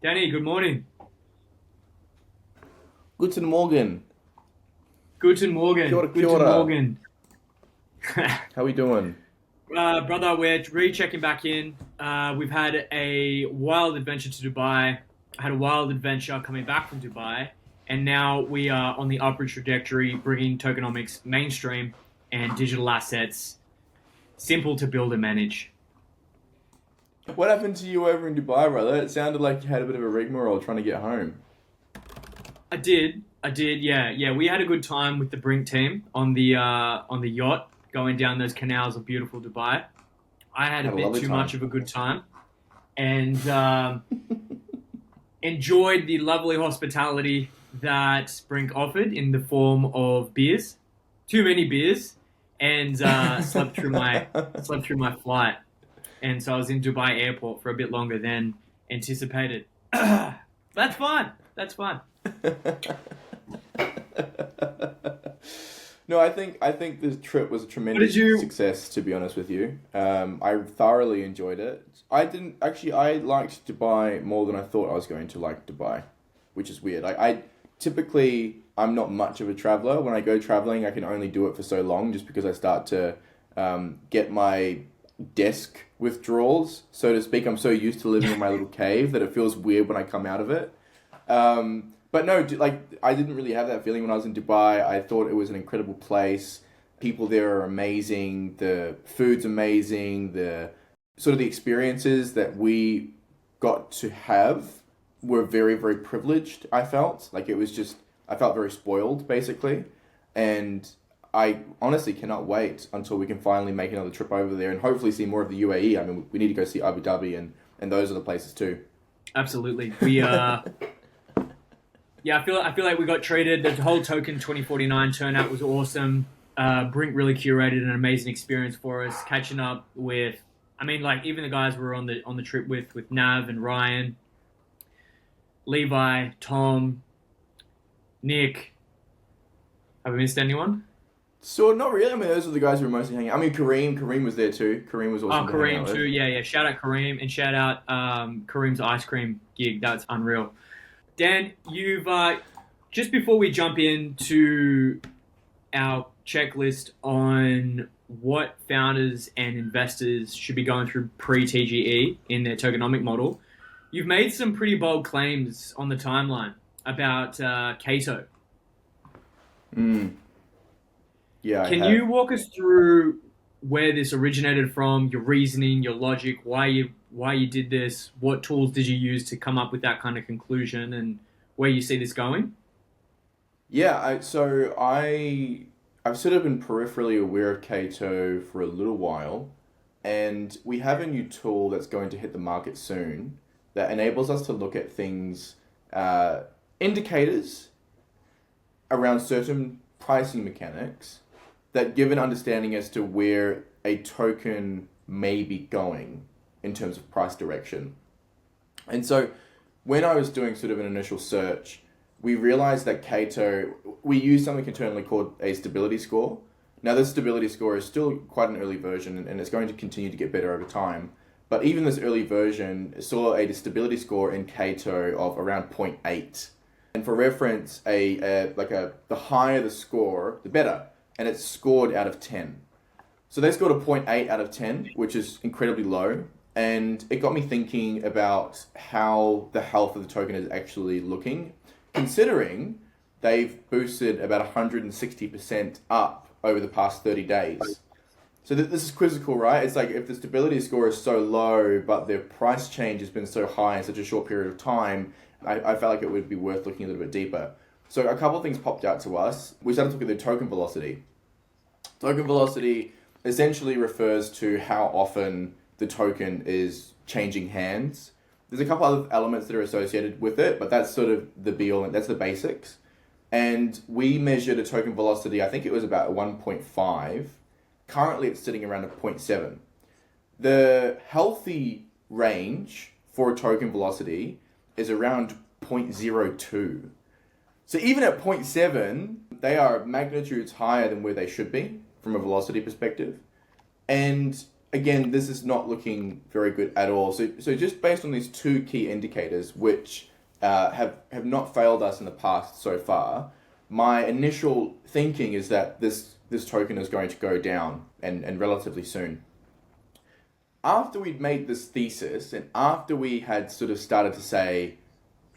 Danny, good morning. Guten Morgen. Guten Kia Morgen. ora, kia Guten ora. Morgen. How we doing? Brother, we're rechecking back in. We've had a wild adventure to Dubai. I had a wild adventure coming back from Dubai. And now we are on the upward trajectory, bringing tokenomics mainstream and digital assets simple to build and manage. What happened to you over in Dubai, brother? It sounded like you had a bit of a rigmarole trying to get home. I did, yeah, yeah. We had a good time with the Brink team on the yacht, going down those canals of beautiful Dubai. I had a Had a bit lovely too much time. of a good time, and enjoyed the lovely hospitality that Brink offered in the form of beers, too many beers, and slept through my flight, and so I was in Dubai airport for a bit longer than anticipated. That's fine. That's fine. No, I think this trip was a What did tremendous you? success. To be honest with you, I thoroughly enjoyed it. I didn't actually. I liked Dubai more than I thought I was going to like Dubai, which is weird. I typically I'm not much of a traveler. When I go traveling, I can only do it for so long, just because I start to get my desk withdrawals, so to speak. I'm so used to living in my little cave that it feels weird when I come out of it. But no, like I didn't really have that feeling when I was in Dubai. I thought it was an incredible place. People there are amazing. The food's amazing. The sort of the experiences that we got to have were very, very privileged. I felt like it was just I felt very spoiled basically, and I honestly cannot wait until we can finally make another trip over there and hopefully see more of the UAE. I mean, we need to go see Abu Dhabi and those are the places too. Absolutely. Yeah, I feel like we got treated. The whole Token 2049 turnout was awesome. Brink really curated an amazing experience for us, catching up with. I mean, like even the guys we were on the trip with Nav and Ryan, Levi, Tom, Nick. Have I missed anyone? So not really. I mean, those are the guys who were mostly hanging out. I mean, Kareem was there too. Kareem was Oh, awesome to hang out Kareem too. with. Yeah, yeah. Shout out Kareem and shout out Kareem's ice cream gig. That's unreal. Dan, you've just before we jump into our checklist on what founders and investors should be going through pre-TGE in their tokenomic model, you've made some pretty bold claims on the timeline about KAITO. Mm, yeah, I Can have. you walk us through where this originated from, your reasoning, your logic, why you did this, what tools did you use to come up with that kind of conclusion, and where you see this going? Yeah, I've sort of been peripherally aware of Kato for a little while, and we have a new tool that's going to hit the market soon that enables us to look at things, uh, indicators around certain pricing mechanics that give an understanding as to where a token may be going in terms of price direction. And so when I was doing sort of an initial search, we realized that Kato, we use something internally called a stability score. Now, this stability score is still quite an early version and it's going to continue to get better over time. But even this early version saw a stability score in Kato of around zero point 0.8. And for reference, the higher the score, the better. And it's scored out of 10. So they scored a zero point 0.8 out of 10, which is incredibly low. And it got me thinking about how the health of the token is actually looking, considering they've boosted about 160% up over the past 30 days. So this is quizzical, right? It's like if the stability score is so low, but the price change has been so high in such a short period of time, I felt like it would be worth looking a little bit deeper. So a couple of things popped out to us. We started to look at the token velocity. Token velocity essentially refers to how often the token is changing hands. There's a couple other elements that are associated with it, but that's sort of the be all, and that's the basics. And we measured a token velocity, I think it was about 1.5. Currently, it's sitting around a zero point 0.7. The healthy range for a token velocity is around 0.02. So even at zero point 0.7, they are magnitudes higher than where they should be from a velocity perspective. And again, this is not looking very good at all. So just based on these two key indicators, which have not failed us in the past so far, my initial thinking is that this token is going to go down and relatively soon. After we'd made this thesis and after we had sort of started to say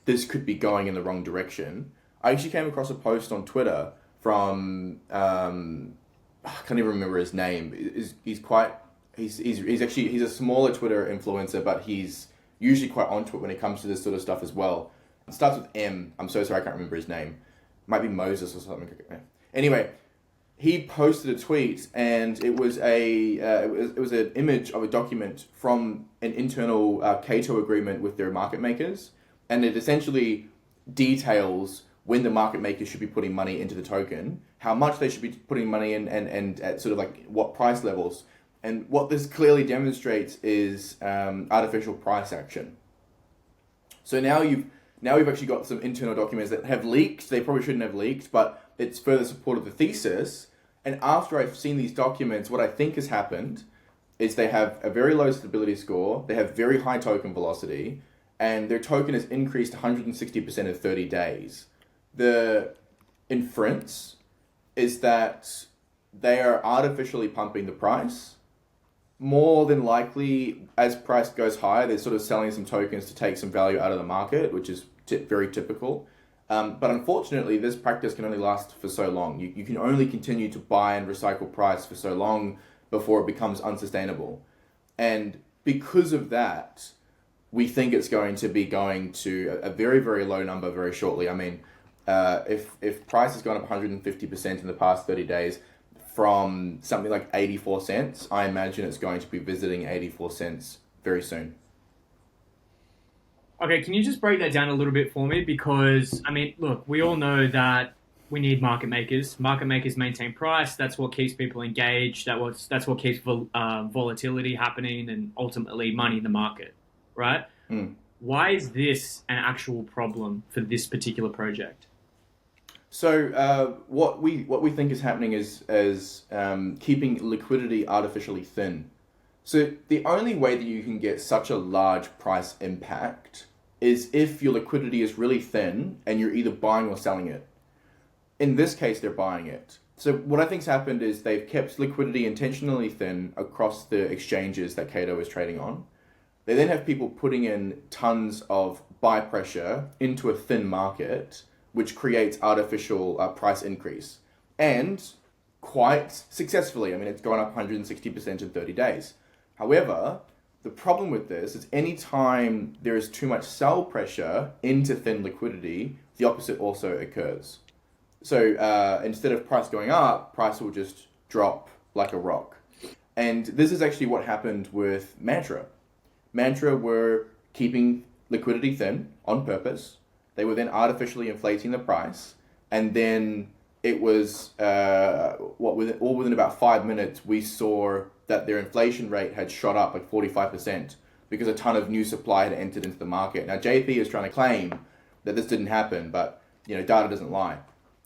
this could be going in the wrong direction, I actually came across a post on Twitter from I can't even remember his name. He's a smaller Twitter influencer, but he's usually quite onto it when it comes to this sort of stuff as well. It starts with M. I'm so sorry, I can't remember his name. Might be Moses or something. Anyway, he posted a tweet, and it was an image of a document from an internal KAITO agreement with their market makers, and it essentially details when the market makers should be putting money into the token, how much they should be putting money in, and at sort of like what price levels. And what this clearly demonstrates is artificial price action. So now we've actually got some internal documents that have leaked. They probably shouldn't have leaked, but it's further supported the thesis. And after I've seen these documents, what I think has happened is they have a very low stability score, they have very high token velocity, and their token has increased 160% in 30 days. The inference is that they are artificially pumping the price. More than likely, as price goes higher, they're sort of selling some tokens to take some value out of the market, which is very typical. But unfortunately, this practice can only last for so long. You can only continue to buy and recycle price for so long before it becomes unsustainable. And because of that, we think it's going to be going to a very, very low number very shortly. I mean, if price has gone up 150% in the past 30 days, from something like 84 cents, I imagine it's going to be visiting 84 cents very soon. Okay, can you just break that down a little bit for me? Because, I mean, look, we all know that we need market makers. Market makers maintain price. That's what keeps people engaged. That's what keeps volatility happening and ultimately money in the market, right? Mm. Why is this an actual problem for this particular project? So what we think is happening is keeping liquidity artificially thin. So the only way that you can get such a large price impact is if your liquidity is really thin and you're either buying or selling it. In this case, they're buying it. So what I think's happened is they've kept liquidity intentionally thin across the exchanges that KAITO is trading on. They then have people putting in tons of buy pressure into a thin market, which creates artificial price increase. And quite successfully. I mean, it's gone up 160% in 30 days. However, the problem with this is anytime there is too much sell pressure into thin liquidity, the opposite also occurs. So instead of price going up, price will just drop like a rock. And this is actually what happened with Mantra. Mantra were keeping liquidity thin on purpose. They were then artificially inflating the price. And then it was, within about 5 minutes, we saw that their inflation rate had shot up like 45% because a ton of new supply had entered into the market. Now, JP is trying to claim that this didn't happen, but data doesn't lie.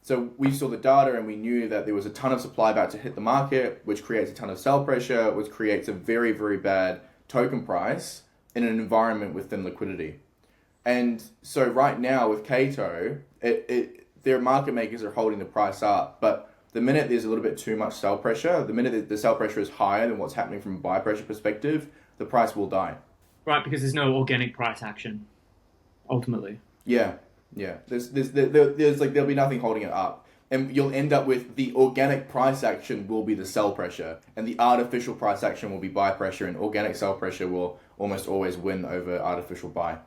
So we saw the data and we knew that there was a ton of supply about to hit the market, which creates a ton of sell pressure, which creates a very, very bad token price in an environment with thin liquidity. And so right now with KAITO, their market makers are holding the price up, but the minute there's a little bit too much sell pressure, the minute the sell pressure is higher than what's happening from a buy pressure perspective, the price will die. Right, because there's no organic price action, ultimately. Yeah. There's there'll be nothing holding it up, and you'll end up with the organic price action will be the sell pressure, and the artificial price action will be buy pressure, and organic sell pressure will almost always win over artificial buy.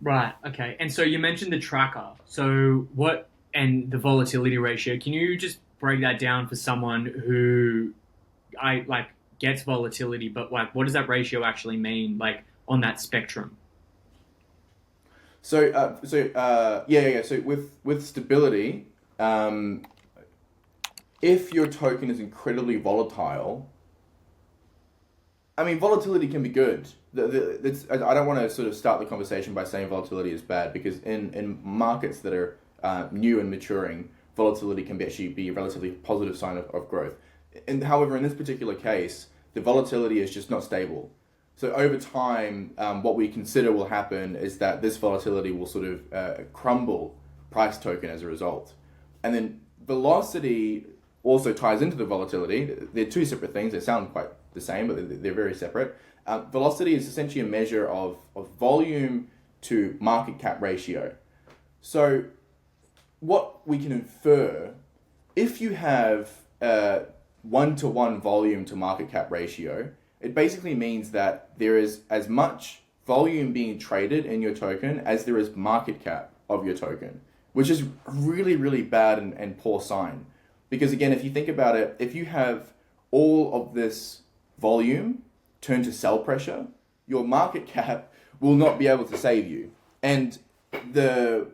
Right. Okay. And so you mentioned the tracker. So what and the volatility ratio? Can you just break that down for someone who gets volatility, but what does that ratio actually mean, on that spectrum? So with stability, if your token is incredibly volatile, I mean, volatility can be good. I don't want to sort of start the conversation by saying volatility is bad, because in markets that are new and maturing, volatility can actually be a relatively positive sign of growth. And however, in this particular case, the volatility is just not stable. So over time, what we consider will happen is that this volatility will sort of crumble price token as a result. And then velocity also ties into the volatility. They're two separate things. They sound quite the same, but they're very separate. Velocity is essentially a measure of volume to market cap ratio. So what we can infer, if you have a 1-to-1 volume to market cap ratio, it basically means that there is as much volume being traded in your token as there is market cap of your token, which is really, really bad and poor sign. Because again, if you think about it, if you have all of this volume turned to sell pressure, your market cap will not be able to save you. And the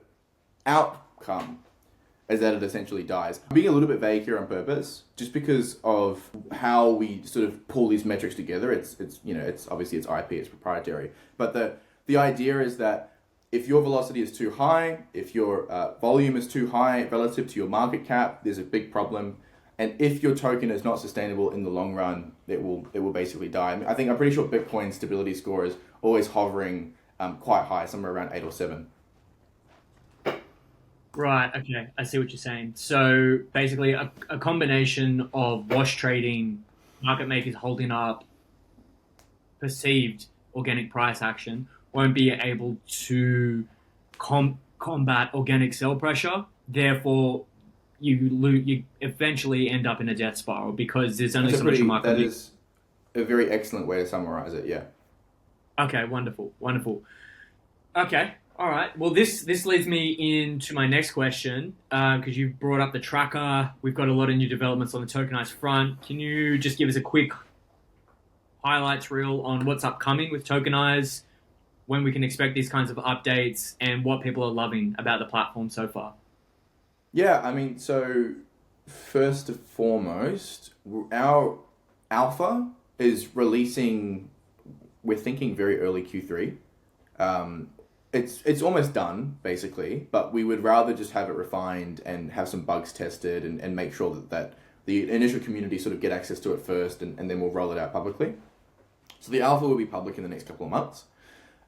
outcome is that it essentially dies. I'm being a little bit vague here on purpose, just because of how we sort of pull these metrics together. It's obviously it's IP, it's proprietary. But the idea is that if your velocity is too high, if your volume is too high relative to your market cap, there's a big problem. And if your token is not sustainable in the long run, it will basically die. I'm pretty sure Bitcoin's stability score is always hovering quite high, somewhere around 8 or 7. Right, okay, I see what you're saying. So basically a combination of wash trading, market makers holding up perceived organic price action won't be able to combat organic sell pressure. Therefore, you eventually end up in a death spiral because there's only so much market. That is a very excellent way to summarize it, yeah. Okay, wonderful. Okay. All right. Well, this leads me into my next question because you brought up the tracker. We've got a lot of new developments on the Tokenise front. Can you just give us a quick highlights reel on what's upcoming with Tokenise, when we can expect these kinds of updates, and what people are loving about the platform so far? Yeah, so first and foremost, our alpha is releasing, we're thinking very early Q3. It's almost done, basically, but we would rather just have it refined and have some bugs tested and make sure that the initial community sort of get access to it first, and then we'll roll it out publicly. So the alpha will be public in the next couple of months.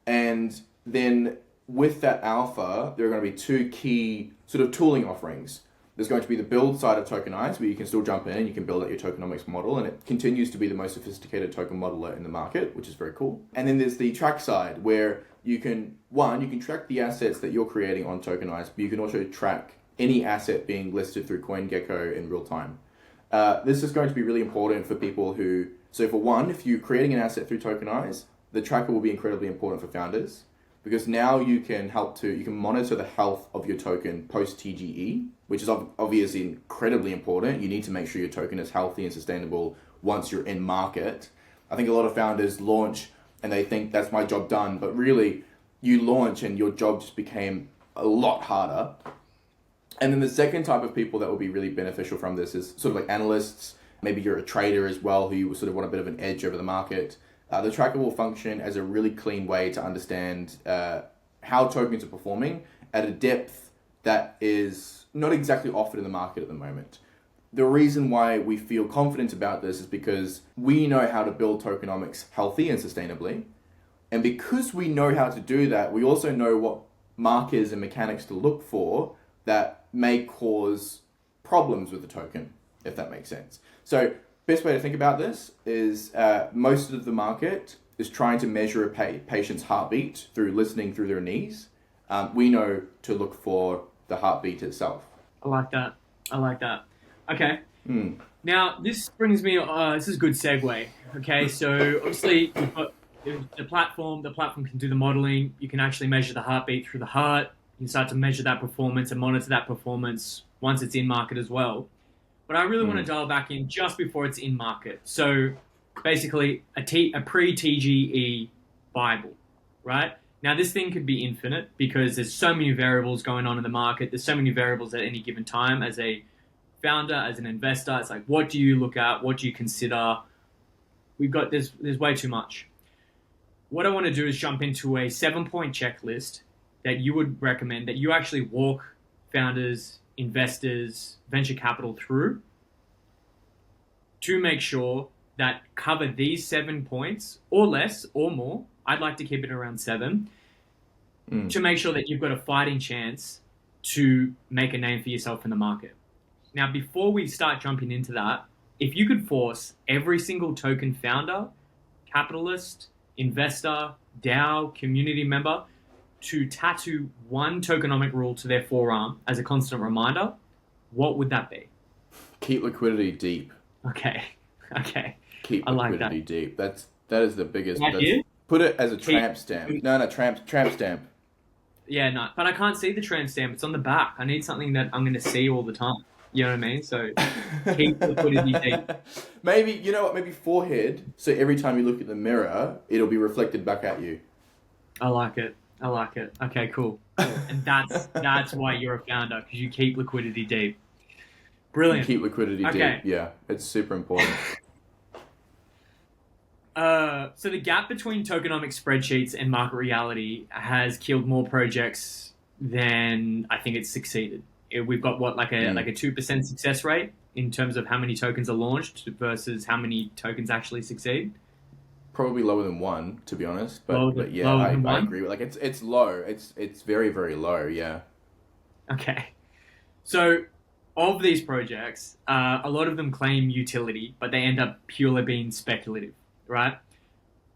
And then with that alpha, there are going to be two key sort of tooling offerings. There's going to be the build side of Tokenise, where you can still jump in and you can build out your tokenomics model, and it continues to be the most sophisticated token modeler in the market, which is very cool. And then there's the track side, where you can track the assets that you're creating on Tokenise, but you can also track any asset being listed through CoinGecko in real time. This is going to be really important for people so for one, if you're creating an asset through Tokenise, the tracker will be incredibly important for founders, because now you can monitor the health of your token post-TGE, which is obviously incredibly important. You need to make sure your token is healthy and sustainable once you're in market. I think a lot of founders launch and they think that's my job done, but really you launch and your job just became a lot harder. And then the second type of people that will be really beneficial from this is sort of like analysts. Maybe you're a trader as well, who sort of want a bit of an edge over the market. The tracker will function as a really clean way to understand how tokens are performing at a depth that is not exactly offered in the market at the moment. The reason why we feel confident about this is because we know how to build tokenomics healthy and sustainably. And because we know how to do that, we also know what markers and mechanics to look for that may cause problems with the token, if that makes sense. So best way to think about this is most of the market is trying to measure a patient's heartbeat through listening through their knees. We know to look for the heartbeat itself. I like that. Okay. Now, this brings me, this is a good segue. Okay, so obviously you've got the platform can do the modeling. You can actually measure the heartbeat through the heart. You can start to measure that performance and monitor that performance once it's in market as well. But I really want to dial back in just before it's in market. So basically a pre-TGE Bible, right? Now this thing could be infinite because there's so many variables going on in the market. There's so many variables at any given time. As a founder, as an investor, it's like, what do you look at? What do you consider? There's way too much. What I want to do is jump into a 7-point checklist that you would recommend, that you actually walk founders, investors, venture capital through to make sure that cover these 7 points or less or more. I'd like to keep it around 7 to make sure that you've got a fighting chance to make a name for yourself in the market. Now, before we start jumping into that, if you could force every single token founder, capitalist, investor, DAO, community member to tattoo one tokenomic rule to their forearm as a constant reminder, what would that be? Keep liquidity deep. Okay. Keep I like liquidity that. deep. That is the biggest. Right here? Put it as a tramp stamp. No, tramp stamp. Yeah, no, but I can't see the tramp stamp. It's on the back. I need something that I'm going to see all the time. You know what I mean? So keep liquidity deep. Maybe, you know what? Maybe forehead. So every time you look at the mirror, it'll be reflected back at you. I like it. Okay, cool. And that's why you're a founder, because you keep liquidity deep. Brilliant. You keep liquidity deep. Yeah, it's super important. So the gap between tokenomic spreadsheets and market reality has killed more projects than I think it's succeeded. We've got like a 2% success rate in terms of how many tokens are launched versus how many tokens actually succeed. Probably lower than 1, to be honest. But yeah, I agree. Like it's low. It's very, very low. Yeah. Okay. So of these projects, a lot of them claim utility, but they end up purely being speculative, right?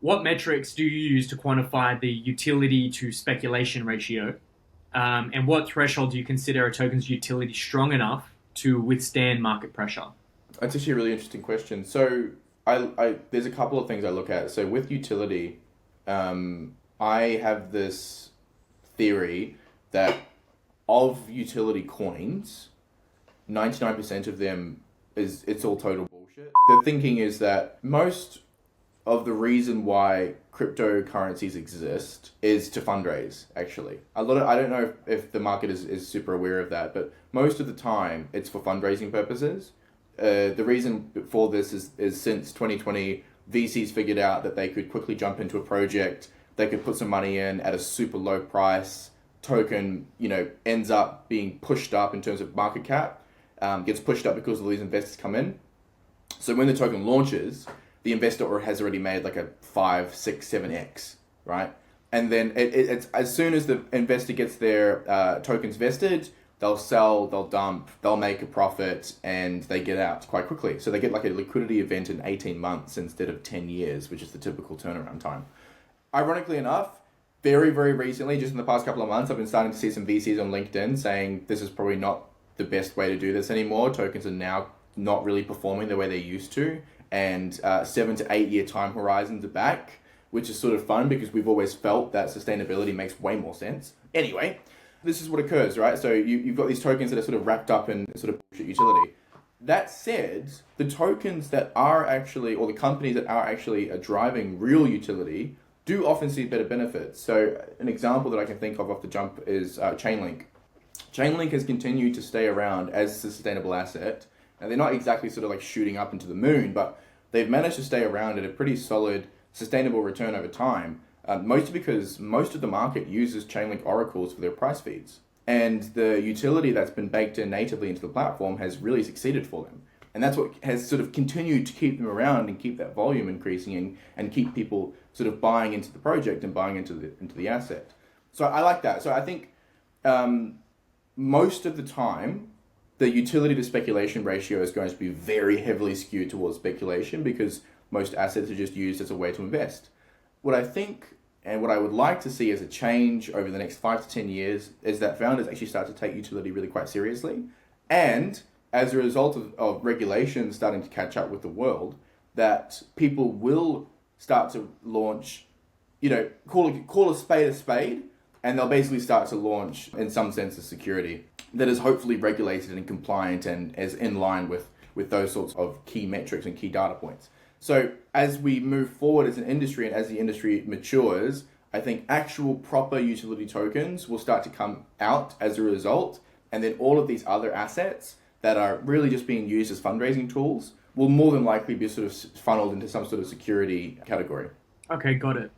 What metrics do you use to quantify the utility to speculation ratio? And what threshold do you consider a token's utility strong enough to withstand market pressure? That's actually a really interesting question. So there's a couple of things I look at. So with utility, I have this theory that of utility coins, 99% of them it's all total bullshit. The thinking is that most of the reason why cryptocurrencies exist is to fundraise, actually. I don't know if the market is super aware of that, but most of the time it's for fundraising purposes. The reason for this is since 2020, VCs figured out that they could quickly jump into a project, they could put some money in at a super low price, token, ends up being pushed up in terms of market cap, gets pushed up because all these investors come in. So when the token launches, the investor has already made like a 5, 6, 7x, right? And then it's as soon as the investor gets their tokens vested, they'll sell, they'll dump, they'll make a profit, and they get out quite quickly. So they get like a liquidity event in 18 months instead of 10 years, which is the typical turnaround time. Ironically enough, very, very recently, just in the past couple of months, I've been starting to see some VCs on LinkedIn saying this is probably not the best way to do this anymore. Tokens are now not really performing the way they used to. And 7 to 8 year time horizons are back, which is sort of fun because we've always felt that sustainability makes way more sense. Anyway, this is what occurs, right? So you've got these tokens that are sort of wrapped up in sort of bullshit utility. That said, the tokens that are actually, or the companies that are actually driving real utility do often see better benefits. So an example that I can think of off the jump is Chainlink. Chainlink has continued to stay around as a sustainable asset. And they're not exactly sort of like shooting up into the moon, but they've managed to stay around at a pretty solid, sustainable return over time, mostly because most of the market uses Chainlink oracles for their price feeds. And the utility that's been baked in natively into the platform has really succeeded for them. And that's what has sort of continued to keep them around and keep that volume increasing and keep people sort of buying into the project and buying into the asset. So I like that. So I think most of the time, the utility to speculation ratio is going to be very heavily skewed towards speculation because most assets are just used as a way to invest. What I think and what I would like to see as a change over the next 5 to 10 years is that founders actually start to take utility really quite seriously. And as a result of regulations starting to catch up with the world, that people will start to launch, call a spade, and they'll basically start to launch, in some sense, a security that is hopefully regulated and compliant and is in line with those sorts of key metrics and key data points. So as we move forward as an industry and as the industry matures, I think actual proper utility tokens will start to come out as a result. And then all of these other assets that are really just being used as fundraising tools will more than likely be sort of funneled into some sort of security category. Okay, got it.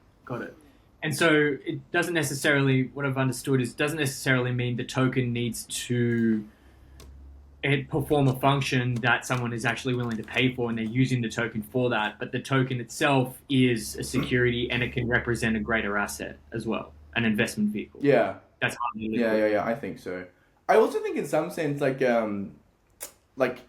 And so it doesn't necessarily, what I've understood is, doesn't necessarily mean the token needs to it perform a function that someone is actually willing to pay for, and they're using the token for that. But the token itself is a security, and it can represent a greater asset as well, an investment vehicle. Yeah, That's highly yeah, liquid. yeah, yeah. I think so. I also think in some sense, like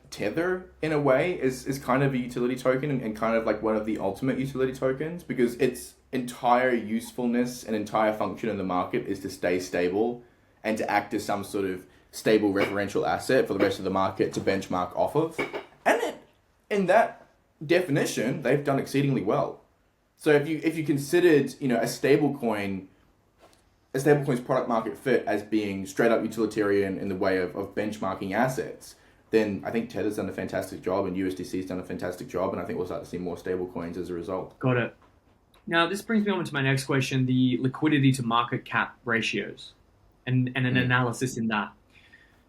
Tether in a way is kind of a utility token and kind of like one of the ultimate utility tokens because its entire usefulness and entire function in the market is to stay stable and to act as some sort of stable referential asset for the rest of the market to benchmark off of. And in that definition, they've done exceedingly well. So if you considered, a stablecoin's product market fit as being straight up utilitarian in the way of benchmarking assets, then I think Tether's done a fantastic job and USDC's done a fantastic job, and I think we'll start to see more stable coins as a result. Got it. Now, this brings me on to my next question, the liquidity to market cap ratios and an analysis in that.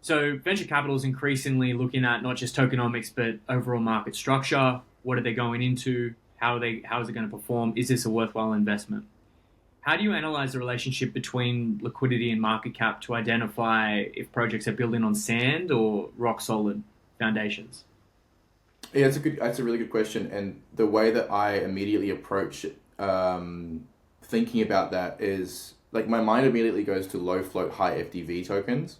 So venture capital is increasingly looking at not just tokenomics, but overall market structure. What are they going into? How is it going to perform? Is this a worthwhile investment? How do you analyze the relationship between liquidity and market cap to identify if projects are building on sand or rock solid foundations? Yeah, that's a really good question, and the way that I immediately approach thinking about that is like my mind immediately goes to low float, high FDV tokens.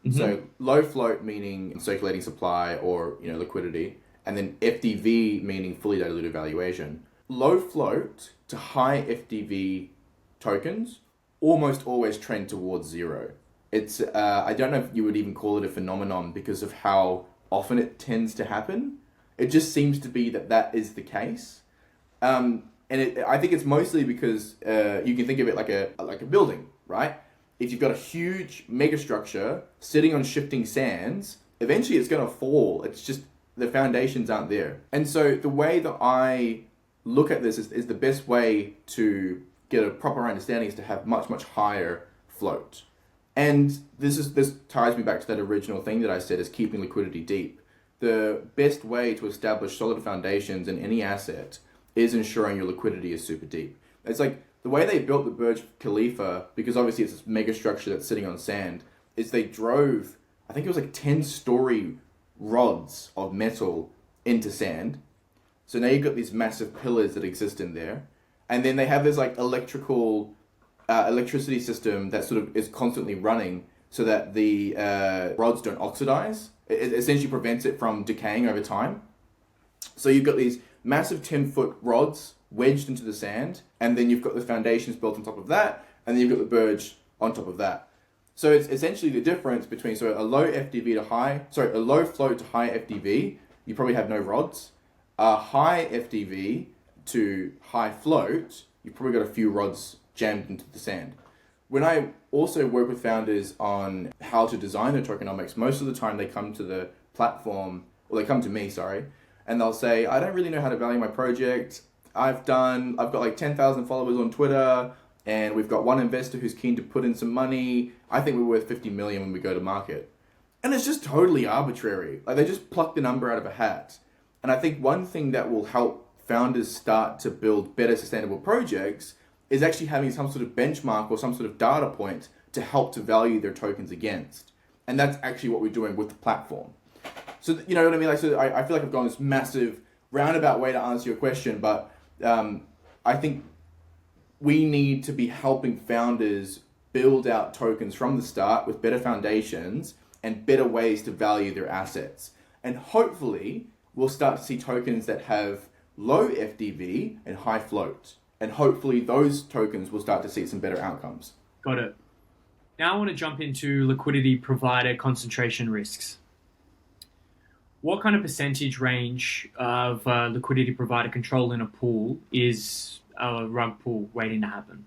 Mm-hmm. So low float meaning circulating supply or liquidity, and then FDV meaning fully diluted valuation. Low float to high FDV tokens almost always trend towards zero. It's I don't know if you would even call it a phenomenon because of how often it tends to happen. It just seems to be that is the case. I think it's mostly because you can think of it like a building, right? If you've got a huge mega structure sitting on shifting sands, eventually it's going to fall. It's just the foundations aren't there. And so the way that I look at this is the best way to get a proper understanding is to have much, much higher float. And this ties me back to that original thing that I said is keeping liquidity deep. The best way to establish solid foundations in any asset is ensuring your liquidity is super deep. It's like the way they built the Burj Khalifa, because obviously it's this mega structure that's sitting on sand, is they drove, I think it was like 10-story rods of metal into sand. So now you've got these massive pillars that exist in there. And then they have this like electricity system that sort of is constantly running so that the rods don't oxidize. It essentially prevents it from decaying over time. So you've got these massive 10-foot rods wedged into the sand, and then you've got the foundations built on top of that, and then you've got the Burj on top of that. So it's essentially the difference between a low float to high FDV, you probably have no rods. A high FDV to high float, you've probably got a few rods jammed into the sand. When I also work with founders on how to design their tokenomics, most of the time they come to the platform, or they come to me, sorry, and they'll say, I don't really know how to value my project. I've got like 10,000 followers on Twitter, and we've got one investor who's keen to put in some money. I think we're worth 50 million when we go to market. And it's just totally arbitrary. Like they just pluck the number out of a hat. And I think one thing that will help founders start to build better sustainable projects is actually having some sort of benchmark or some sort of data point to help to value their tokens against. And that's actually what we're doing with the platform. So, you know what I mean? I feel like I've gone this massive roundabout way to answer your question, but I think we need to be helping founders build out tokens from the start with better foundations and better ways to value their assets. And hopefully, we'll start to see tokens that have low FDV and high float. And hopefully, those tokens will start to see some better outcomes. Got it. Now I want to jump into liquidity provider concentration risks. What kind of percentage range of liquidity provider control in a pool is a rug pull waiting to happen?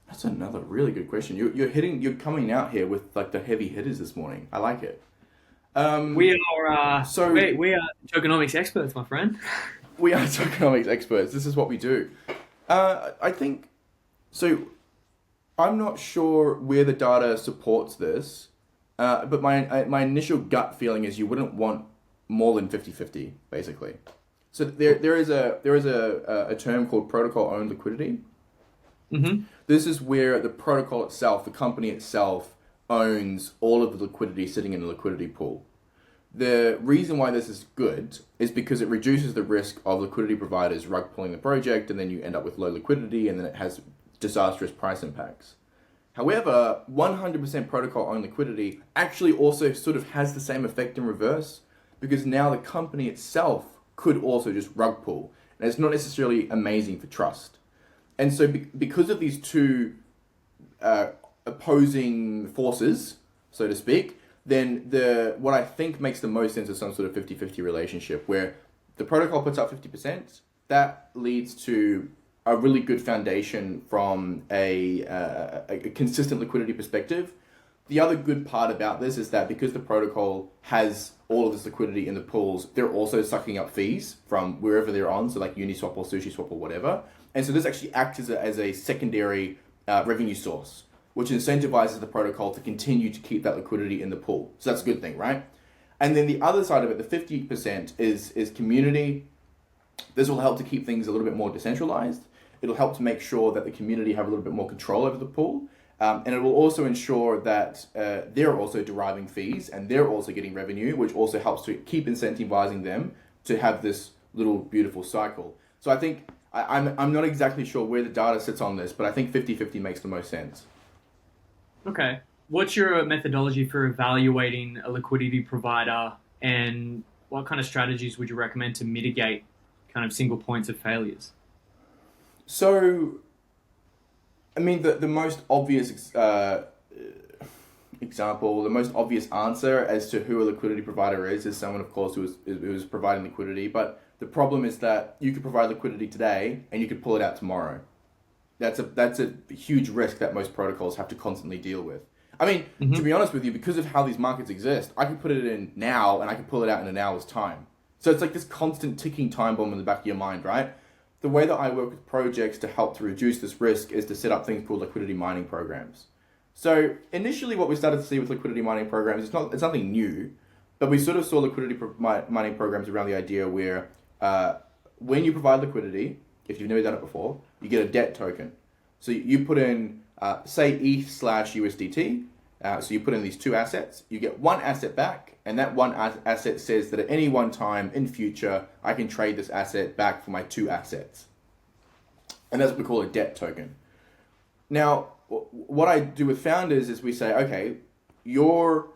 That's another really good question. You're coming out here with like the heavy hitters this morning. I like it. We are tokenomics experts, my friend. We are tokenomics experts. This is what we do. I think so. I'm not sure where the data supports this. But my initial gut feeling is you wouldn't want more than 50-50, basically. So there is a term called protocol owned liquidity. Mm-hmm. This is where the protocol itself, the company itself, owns all of the liquidity sitting in a liquidity pool. The reason why this is good is because it reduces the risk of liquidity providers rug pulling the project, and then you end up with low liquidity, and then it has disastrous price impacts. However, 100% protocol-owned liquidity actually also sort of has the same effect in reverse, because now the company itself could also just rug pull, and it's not necessarily amazing for trust. And so because of these two opposing forces, so to speak, then what I think makes the most sense is some sort of 50-50 relationship where the protocol puts up 50%, that leads to a really good foundation from a consistent liquidity perspective. The other good part about this is that because the protocol has all of this liquidity in the pools, they're also sucking up fees from wherever they're on, so like Uniswap or SushiSwap or whatever. And so this actually acts as a secondary revenue source, which incentivizes the protocol to continue to keep that liquidity in the pool. So that's a good thing, right? And then the other side of it, the 50% is community. This will help to keep things a little bit more decentralized. It'll help to make sure that the community have a little bit more control over the pool. And it will also ensure that they're also deriving fees and they're also getting revenue, which also helps to keep incentivizing them to have this little beautiful cycle. So I think, I'm not exactly sure where the data sits on this, but I think 50-50 makes the most sense. Okay. What's your methodology for evaluating a liquidity provider, and what kind of strategies would you recommend to mitigate kind of single points of failures? So, I mean, the most obvious example, the most obvious answer as to who a liquidity provider is someone, of course, who is providing liquidity. But the problem is that you could provide liquidity today and you could pull it out tomorrow. That's a huge risk that most protocols have to constantly deal with. I mean, to be honest with you, because of how these markets exist, I could put it in now and I could pull it out in an hour's time. So it's like this constant ticking time bomb in the back of your mind, right? The way that I work with projects to help to reduce this risk is to set up things called liquidity mining programs. So initially what we started to see with liquidity mining programs, it's nothing new, but we sort of saw liquidity mining programs around the idea where when you provide liquidity, if you've never done it before, you get a debt token. So you put in, say, ETH/USDT. So you put in these two assets. You get one asset back, and that one asset says that at any one time in future, I can trade this asset back for my two assets. And that's what we call a debt token. Now, what I do with founders is we say, okay, your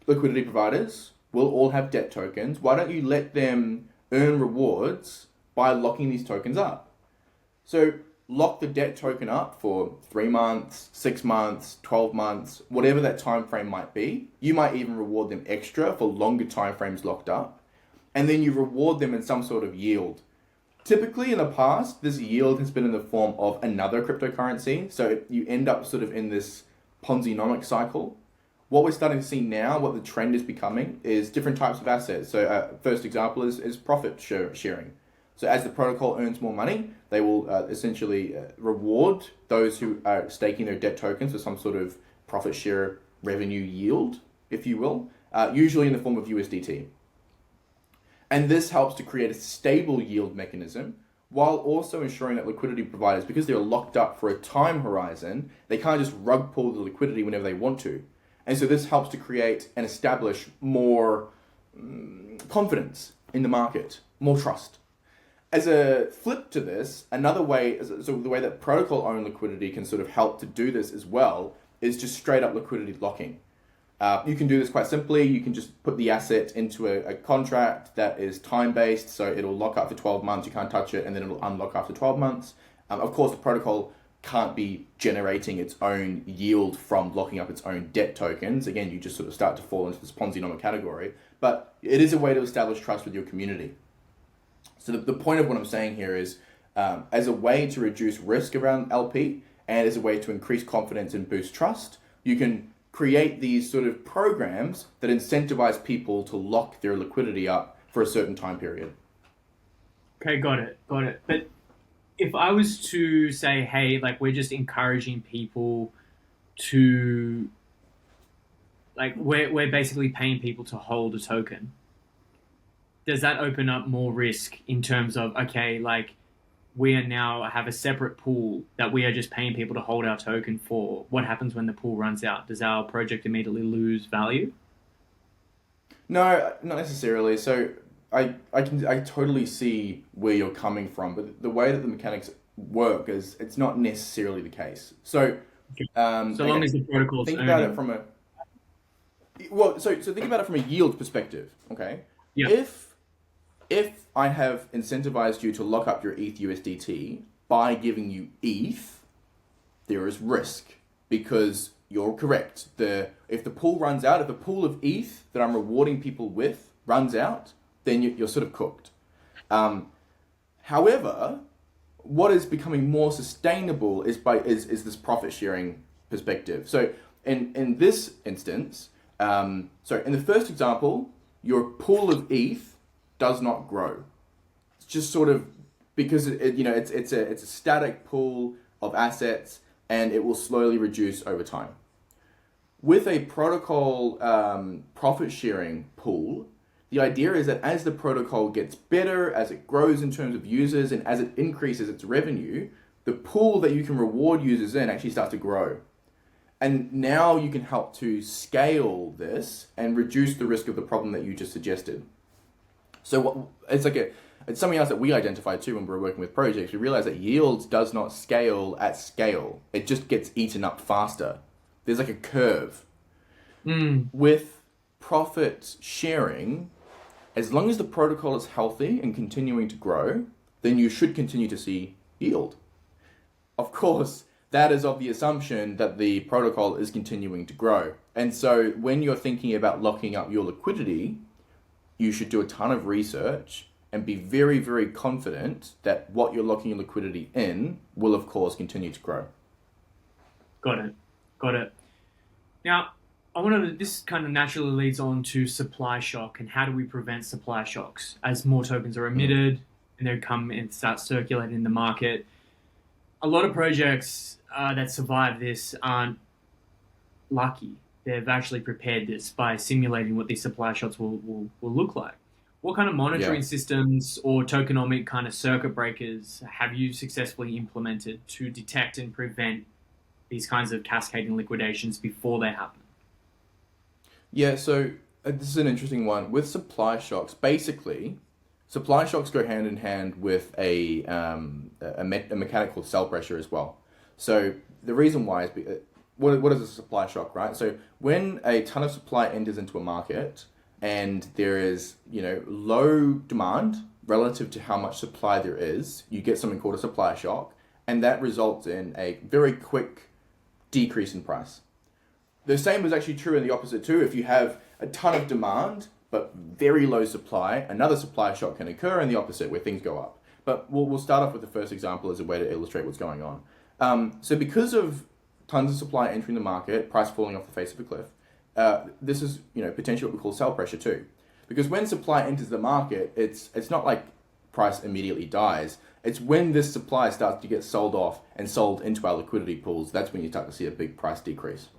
liquidity providers will all have debt tokens. Why don't you let them earn rewards by locking these tokens up? So lock the debt token up for 3 months, 6 months, 12 months, whatever that time frame might be. You might even reward them extra for longer time frames locked up. And then you reward them in some sort of yield. Typically in the past, this yield has been in the form of another cryptocurrency. So you end up sort of in this Ponzi-nomic cycle. What we're starting to see now, what the trend is becoming, is different types of assets. So first example is profit sharing. So as the protocol earns more money, they will essentially reward those who are staking their debt tokens for some sort of profit share revenue yield, if you will, usually in the form of USDT. And this helps to create a stable yield mechanism while also ensuring that liquidity providers, because they're locked up for a time horizon, they can't just rug pull the liquidity whenever they want to. And so this helps to create and establish more confidence in the market, more trust. As a flip to this, another way, so the way that protocol-owned liquidity can sort of help to do this as well is just straight up liquidity locking. You can do this quite simply. You can just put the asset into a contract that is time-based, so it'll lock up for 12 months, you can't touch it, and then it'll unlock after 12 months. Of course, the protocol can't be generating its own yield from locking up its own debt tokens. Again, you just sort of start to fall into this Ponzi-nomic category, but it is a way to establish trust with your community. So the point of what I'm saying here is, as a way to reduce risk around LP and as a way to increase confidence and boost trust, you can create these sort of programs that incentivize people to lock their liquidity up for a certain time period. Okay, got it. But if I was to say, hey, like we're just encouraging people to, like we're basically paying people to hold a token, does that open up more risk in terms of, okay, like we are now have a separate pool that we are just paying people to hold our token for, what happens when the pool runs out? Does our project immediately lose value? No, not necessarily. So I totally see where you're coming from, but the way that the mechanics work is it's not necessarily the case. So So long okay, as the protocol's think about it earning. from a well, so think about it from a yield perspective. Okay, Yeah. if if I have incentivized you to lock up your ETH USDT by giving you ETH, there is risk because you're correct. If the pool runs out, if the pool of ETH that I'm rewarding people with runs out, then you're sort of cooked. However, what is becoming more sustainable is this profit sharing perspective. So in this instance, so in the first example, your pool of ETH does not grow. It's just sort of because it's a static pool of assets and it will slowly reduce over time. With a protocol profit sharing pool, the idea is that as the protocol gets better, as it grows in terms of users, and as it increases its revenue, the pool that you can reward users in actually starts to grow. And now you can help to scale this and reduce the risk of the problem that you just suggested. So it's something else that we identified too when we were working with projects. We realized that yield does not scale at scale. It just gets eaten up faster. There's like a curve. With profit sharing, as long as the protocol is healthy and continuing to grow, then you should continue to see yield. Of course, that is of the assumption that the protocol is continuing to grow. And so when you're thinking about locking up your liquidity, you should do a ton of research and be very, very confident that what you're locking your liquidity in will, of course, continue to grow. Got it. Got it. Now, this kind of naturally leads on to supply shock and how do we prevent supply shocks as more tokens are emitted and they come and start circulating in the market. A lot of projects that survive this aren't lucky. They've actually prepared this by simulating what these supply shocks will look like. What kind of monitoring systems or tokenomic kind of circuit breakers have you successfully implemented to detect and prevent these kinds of cascading liquidations before they happen? Yeah, so this is an interesting one. With supply shocks, basically, supply shocks go hand in hand with a mechanic called sell pressure as well. So the reason why is what is a supply shock, right? So when a ton of supply enters into a market and there is, low demand relative to how much supply there is, you get something called a supply shock, and that results in a very quick decrease in price. The same is actually true in the opposite too. If you have a ton of demand but very low supply, another supply shock can occur in the opposite where things go up. But we'll start off with the first example as a way to illustrate what's going on. So because of tons of supply entering the market, price falling off the face of a cliff, this is potentially what we call sell pressure too. Because when supply enters the market, it's not like price immediately dies. It's when this supply starts to get sold off and sold into our liquidity pools, that's when you start to see a big price decrease.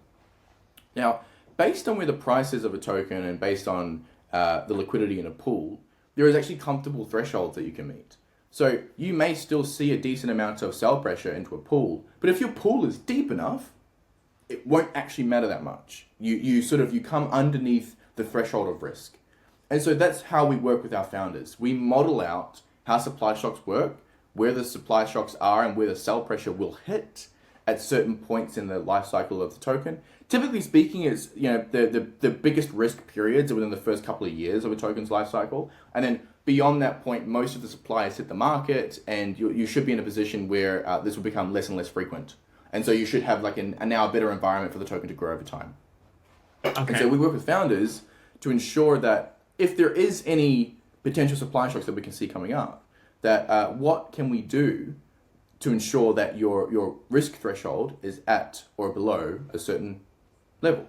Now, based on where the price is of a token and based on the liquidity in a pool, there is actually comfortable thresholds that you can meet. So you may still see a decent amount of sell pressure into a pool, but if your pool is deep enough, it won't actually matter that much. You come underneath the threshold of risk. And so that's how we work with our founders. We model out how supply shocks work, where the supply shocks are and where the sell pressure will hit at certain points in the life cycle of the token. Typically speaking, it's the biggest risk periods are within the first couple of years of a token's life cycle. And then beyond that point, most of the supply has hit the market, and you should be in a position where this will become less and less frequent. And so you should have now a better environment for the token to grow over time. Okay. And so we work with founders to ensure that if there is any potential supply shocks that we can see coming up, that what can we do to ensure that your risk threshold is at or below a certain level.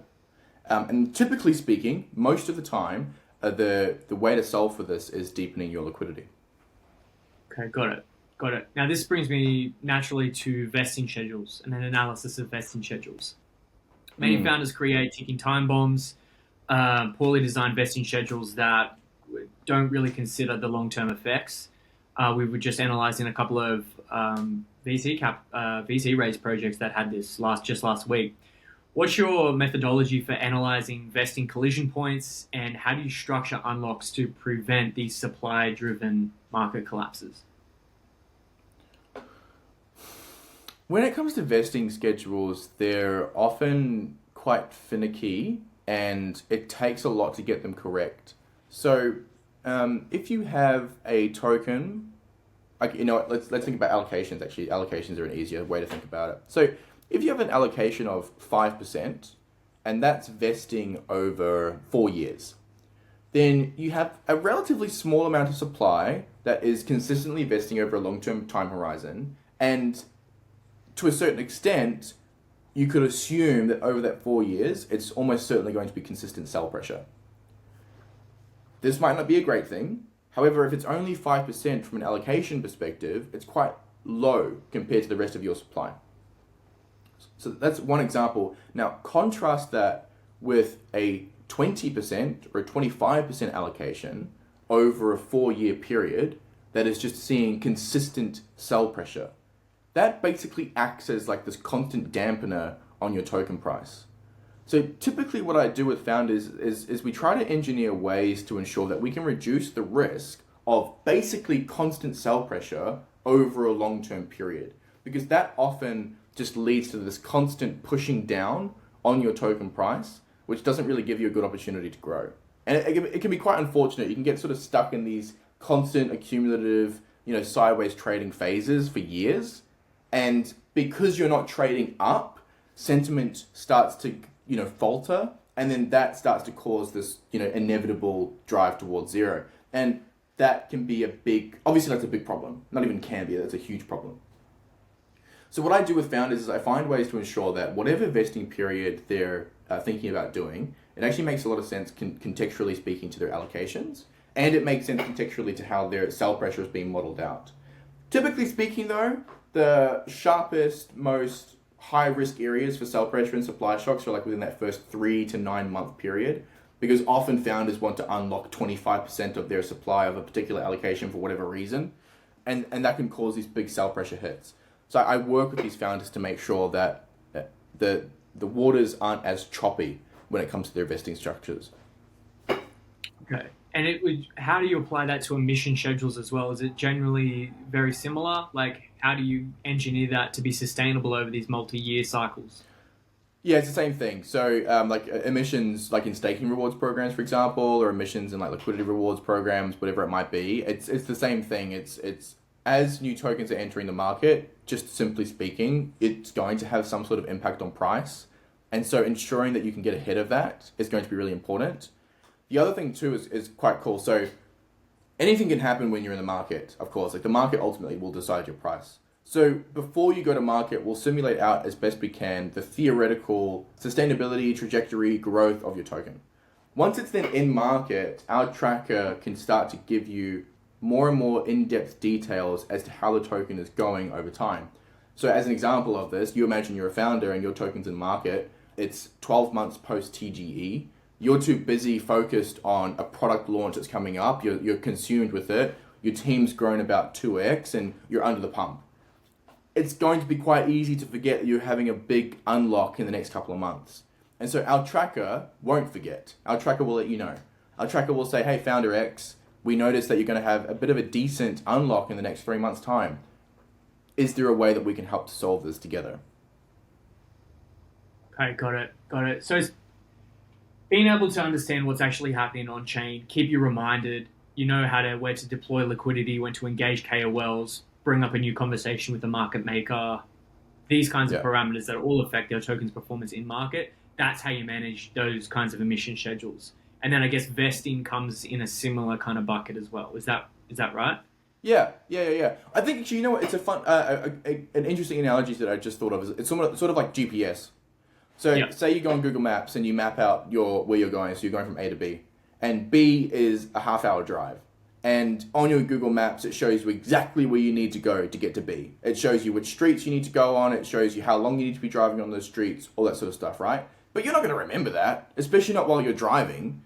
And typically speaking, most of the time, the way to solve for this is deepening your liquidity. Okay, got it. Now this brings me naturally to vesting schedules and an analysis of vesting schedules. Many founders create ticking time bombs, poorly designed vesting schedules that don't really consider the long-term effects. We were just analyzing a couple of VC raise projects that had this just last week. What's your methodology for analyzing vesting collision points, and how do you structure unlocks to prevent these supply-driven market collapses? When it comes to vesting schedules, they're often quite finicky and it takes a lot to get them correct. So if you have a token, like, let's think about allocations. Actually, allocations are an easier way to think about it. So if you have an allocation of 5% and that's vesting over 4 years, then you have a relatively small amount of supply that is consistently vesting over a long-term time horizon. And to a certain extent, you could assume that over that 4 years, it's almost certainly going to be consistent sell pressure. This might not be a great thing. However, if it's only 5% from an allocation perspective, it's quite low compared to the rest of your supply. So that's one example. Now, contrast that with a 20% or a 25% allocation over a 4-year period that is just seeing consistent sell pressure. That basically acts as like this constant dampener on your token price. So typically what I do with founders is we try to engineer ways to ensure that we can reduce the risk of basically constant sell pressure over a long-term period, because that often just leads to this constant pushing down on your token price, which doesn't really give you a good opportunity to grow. And it can be quite unfortunate. You can get sort of stuck in these constant accumulative, sideways trading phases for years. And because you're not trading up, sentiment starts to, falter. And then that starts to cause this, inevitable drive towards zero. And that can be obviously that's a big problem. Not even can be, that's a huge problem. So what I do with founders is I find ways to ensure that whatever vesting period they're thinking about doing, it actually makes a lot of sense contextually speaking to their allocations. And it makes sense contextually to how their sell pressure is being modeled out. Typically speaking though, the sharpest, most high-risk areas for sell pressure and supply shocks are like within that first 3 to 9 month period, because often founders want to unlock 25% of their supply of a particular allocation for whatever reason, and that can cause these big sell pressure hits. So I work with these founders to make sure that the waters aren't as choppy when it comes to their vesting structures. Okay. And how do you apply that to emission schedules as well? Is it generally very similar? Like, how do you engineer that to be sustainable over these multi-year cycles? Yeah, it's the same thing. So like emissions, like in staking rewards programs, for example, or emissions in like liquidity rewards programs, whatever it might be, it's the same thing. It's as new tokens are entering the market, just simply speaking, it's going to have some sort of impact on price. And so ensuring that you can get ahead of that is going to be really important. The other thing too is quite cool. So anything can happen when you're in the market, of course. Like the market ultimately will decide your price. So before you go to market, we'll simulate out as best we can the theoretical sustainability, trajectory, growth of your token. Once it's then in market, our tracker can start to give you more and more in-depth details as to how the token is going over time. So as an example of this, you imagine you're a founder and your token's in market. It's 12 months post-TGE. You're too busy focused on a product launch that's coming up. You're consumed with it. Your team's grown about 2x and you're under the pump. It's going to be quite easy to forget that you're having a big unlock in the next couple of months. And so our tracker won't forget. Our tracker will let you know. Our tracker will say, hey, founder X, we noticed that you're going to have a bit of a decent unlock in the next 3 months' time. Is there a way that we can help to solve this together? Okay, got it. So it's being able to understand what's actually happening on chain, keep you reminded, where to deploy liquidity, when to engage KOLs, bring up a new conversation with the market maker, these kinds of parameters that all affect their token's performance in market. That's how you manage those kinds of emission schedules. And then I guess vesting comes in a similar kind of bucket as well. Is that right? Yeah. I think actually, it's a fun, an interesting analogy that I just thought of. Is it's sort of like GPS. So say you go on Google Maps and you map out where you're going. So you're going from A to B, and B is a half-hour drive. And on your Google Maps, it shows you exactly where you need to go to get to B. It shows you which streets you need to go on. It shows you how long you need to be driving on those streets, all that sort of stuff, right? But you're not going to remember that, especially not while you're driving.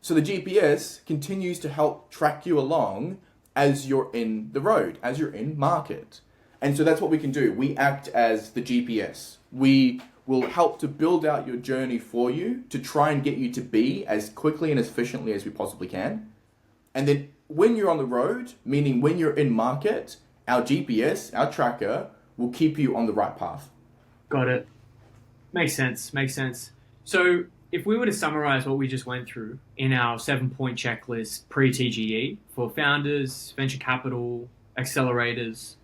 So the GPS continues to help track you along as you're in the road, as you're in market. And so that's what we can do. We act as the GPS. We will help to build out your journey for you to try and get you to be as quickly and as efficiently as we possibly can. And then when you're on the road, meaning when you're in market, our GPS, our tracker, will keep you on the right path. Got it. Makes sense. So if we were to summarize what we just went through in our 7-point checklist pre-TGE for founders, venture capital, accelerators,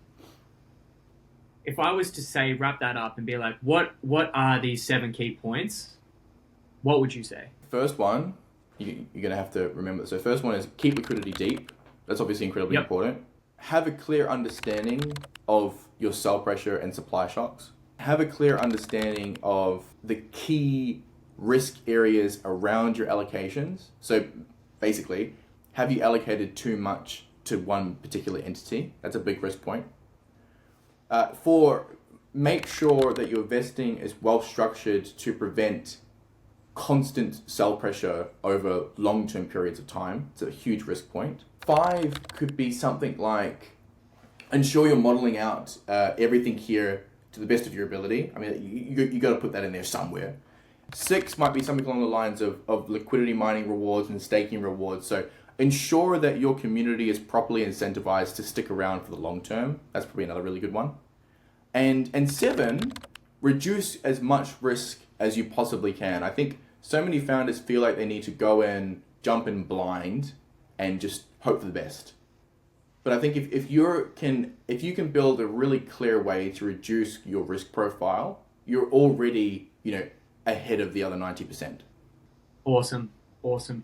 if I was to say, wrap that up and be like, what are these 7 key points? What would you say? First one, you're going to have to remember. So first one is keep liquidity deep. That's obviously incredibly important. Have a clear understanding of your sell pressure and supply shocks. Have a clear understanding of the key risk areas around your allocations. So basically, have you allocated too much to one particular entity? That's a big risk point. Make sure that your vesting is well structured to prevent constant sell pressure over long-term periods of time. It's a huge risk point. 5 could be something like ensure you're modeling out everything here to the best of your ability. I mean, you got to put that in there somewhere. 6 might be something along the lines of liquidity mining rewards and staking rewards. So ensure that your community is properly incentivized to stick around for the long term. That's probably another really good one. And 7, reduce as much risk as you possibly can. I think so many founders feel like they need to go in, jump in blind, and just hope for the best. But I think if you can build a really clear way to reduce your risk profile, you're already, ahead of the other 90%. Awesome.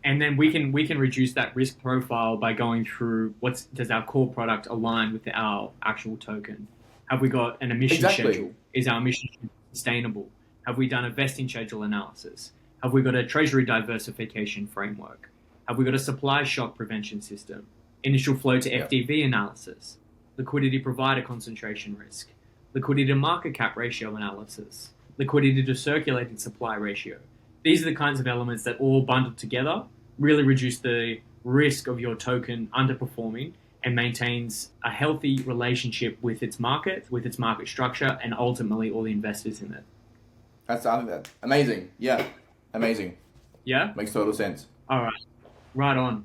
And then we can reduce that risk profile by going through does our core product align with our actual token? Have we got an emission schedule? Is our emission sustainable? Have we done a vesting schedule analysis? Have we got a treasury diversification framework? Have we got a supply shock prevention system? Initial flow to FDV analysis? Liquidity provider concentration risk? Liquidity to market cap ratio analysis? Liquidity to circulated supply ratio? These are the kinds of elements that all bundled together really reduce the risk of your token underperforming and maintains a healthy relationship with its market structure, and ultimately all the investors in it. That's amazing. Yeah, amazing. Yeah? Makes total sense. All right. Right on.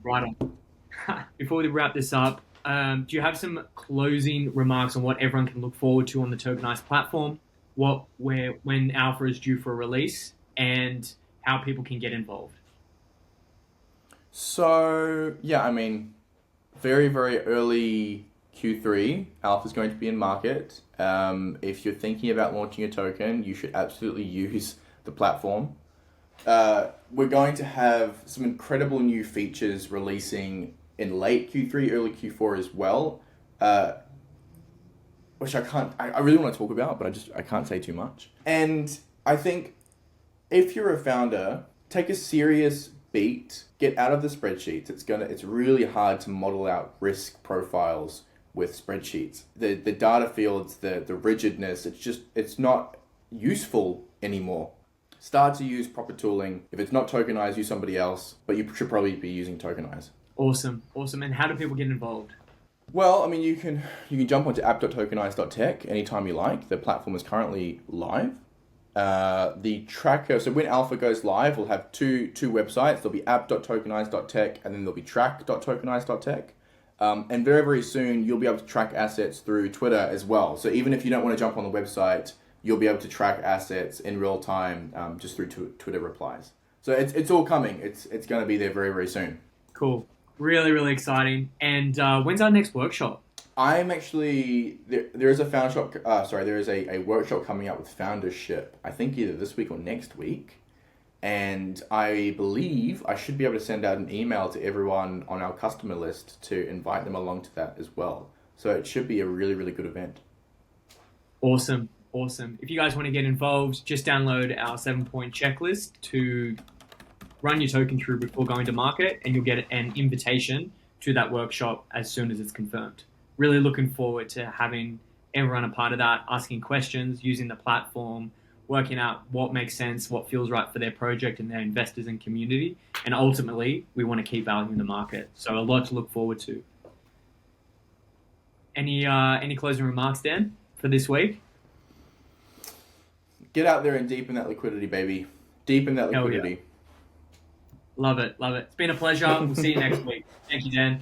Before we wrap this up, do you have some closing remarks on what everyone can look forward to on the Tokenise platform, when alpha is due for a release, and how people can get involved? So, very, very early Q3, alpha is going to be in market. If you're thinking about launching a token, you should absolutely use the platform. We're going to have some incredible new features releasing in late Q3, early Q4 as well, which I really want to talk about, but I can't say too much. And I think if you're a founder, take a serious beat, get out of the spreadsheets. It's really hard to model out risk profiles with spreadsheets. The data fields, the rigidness, it's not useful anymore. Start to use proper tooling. If it's not Tokenise, use somebody else, but you should probably be using Tokenise. Awesome. And how do people get involved? Well, you can jump onto app.tokenise.tech anytime you like. The platform is currently live. The tracker, so when alpha goes live, we'll have two websites. There'll be app.tokenise.tech and then there'll be track.tokenise.tech. And very, very soon, you'll be able to track assets through Twitter as well. So even if you don't want to jump on the website, you'll be able to track assets in real time just through Twitter replies. So it's all coming. It's going to be there very, very soon. Cool. Really, really exciting. And when's our next workshop? I'm actually, there is a workshop coming out with foundership, I think either this week or next week. And I believe I should be able to send out an email to everyone on our customer list to invite them along to that as well. So it should be a really, really good event. Awesome. If you guys want to get involved, just download our 7-point checklist to run your token through before going to market, and you'll get an invitation to that workshop as soon as it's confirmed. Really looking forward to having everyone a part of that, asking questions, using the platform, working out what makes sense, what feels right for their project and their investors and community. And ultimately, we want to keep valuing the market. So a lot to look forward to. Any closing remarks, Dan, for this week? Get out there and deepen that liquidity, baby. Deepen that Hell yeah. liquidity. Love it. Love it. It's been a pleasure. We'll see you next week. Thank you, Dan.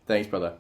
Thanks, brother.